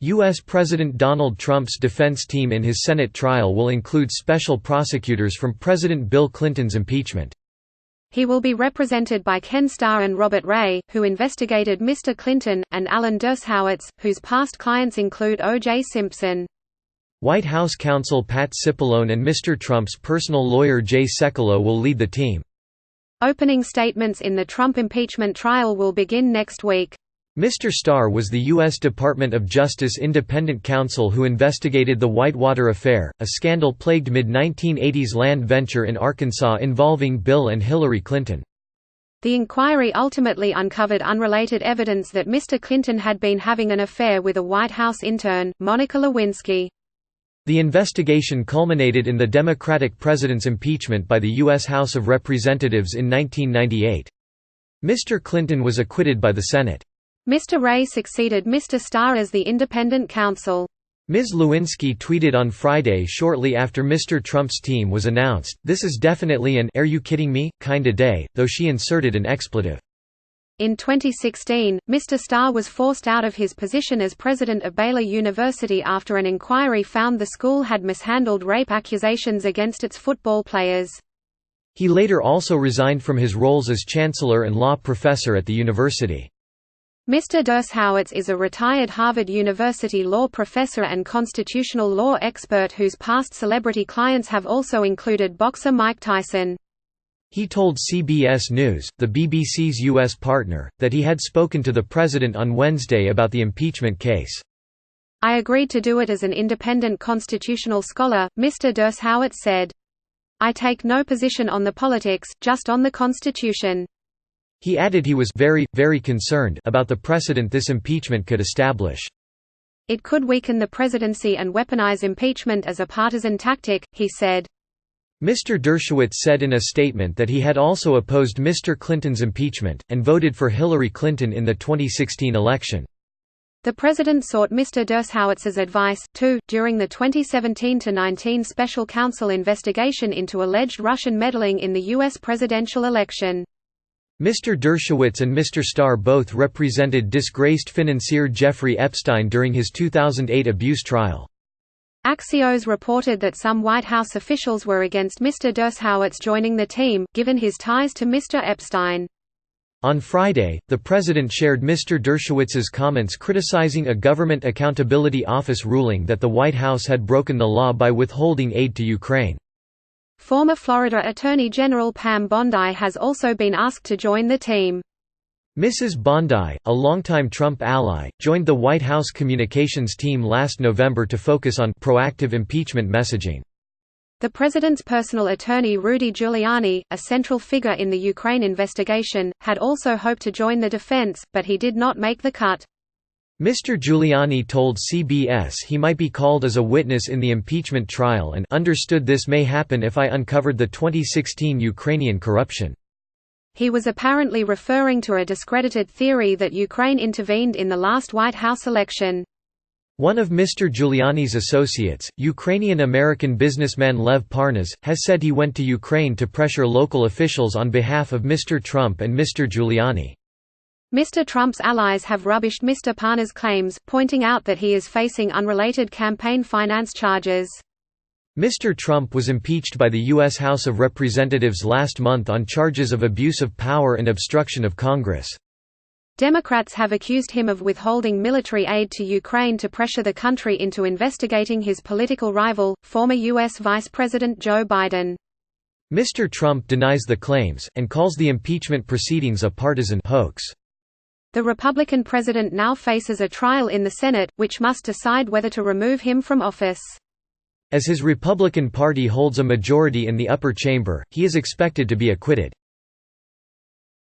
U.S. President Donald Trump's defense team in his Senate trial will include special prosecutors from President Bill Clinton's impeachment. He will be represented by Ken Starr and Robert Ray, who investigated Mr. Clinton, and Alan Dershowitz, whose past clients include O.J. Simpson. White House counsel Pat Cipollone and Mr. Trump's personal lawyer Jay Sekulow will lead the team. Opening statements in the Trump impeachment trial will begin next week. Mr. Starr was the U.S. Department of Justice independent counsel who investigated the Whitewater Affair, a scandal-plagued mid-1980s land venture in Arkansas involving Bill and Hillary Clinton. The inquiry ultimately uncovered unrelated evidence that Mr. Clinton had been having an affair with a White House intern, Monica Lewinsky. The investigation culminated in the Democratic president's impeachment by the U.S. House of Representatives in 1998. Mr. Clinton was acquitted by the Senate. Mr. Ray succeeded Mr. Starr as the independent counsel. Ms. Lewinsky tweeted on Friday shortly after Mr. Trump's team was announced, "This is definitely an 'are you kidding me' kinda day," though she inserted an expletive. In 2016, Mr. Starr was forced out of his position as president of Baylor University after an inquiry found the school had mishandled rape accusations against its football players. He later also resigned from his roles as chancellor and law professor at the university. Mr. Dershowitz is a retired Harvard University law professor and constitutional law expert whose past celebrity clients have also included boxer Mike Tyson. He told CBS News, the BBC's U.S. partner, that he had spoken to the president on Wednesday about the impeachment case. "I agreed to do it as an independent constitutional scholar," Mr. Dershowitz said. "I take no position on the politics, just on the Constitution." He added he was very, very concerned about the precedent this impeachment could establish. "It could weaken the presidency and weaponize impeachment as a partisan tactic," he said. Mr. Dershowitz said in a statement that he had also opposed Mr. Clinton's impeachment, and voted for Hillary Clinton in the 2016 election. The president sought Mr. Dershowitz's advice, too, during the 2017-19 special counsel investigation into alleged Russian meddling in the U.S. presidential election. Mr. Dershowitz and Mr. Starr both represented disgraced financier Jeffrey Epstein during his 2008 abuse trial. Axios reported that some White House officials were against Mr. Dershowitz joining the team, given his ties to Mr. Epstein. On Friday, the president shared Mr. Dershowitz's comments criticizing a Government Accountability Office ruling that the White House had broken the law by withholding aid to Ukraine. Former Florida Attorney General Pam Bondi has also been asked to join the team. Mrs. Bondi, a longtime Trump ally, joined the White House communications team last November to focus on proactive impeachment messaging. The president's personal attorney Rudy Giuliani, a central figure in the Ukraine investigation, had also hoped to join the defense, but he did not make the cut. Mr. Giuliani told CBS he might be called as a witness in the impeachment trial and understood this may happen if I uncovered the 2016 Ukrainian corruption. He was apparently referring to a discredited theory that Ukraine intervened in the last White House election. One of Mr. Giuliani's associates, Ukrainian-American businessman Lev Parnas, has said he went to Ukraine to pressure local officials on behalf of Mr. Trump and Mr. Giuliani. Mr. Trump's allies have rubbished Mr. Parnas' claims, pointing out that he is facing unrelated campaign finance charges. Mr. Trump was impeached by the U.S. House of Representatives last month on charges of abuse of power and obstruction of Congress. Democrats have accused him of withholding military aid to Ukraine to pressure the country into investigating his political rival, former U.S. Vice President Joe Biden. Mr. Trump denies the claims, and calls the impeachment proceedings a partisan hoax. The Republican president now faces a trial in the Senate, which must decide whether to remove him from office. As his Republican Party holds a majority in the upper chamber, he is expected to be acquitted.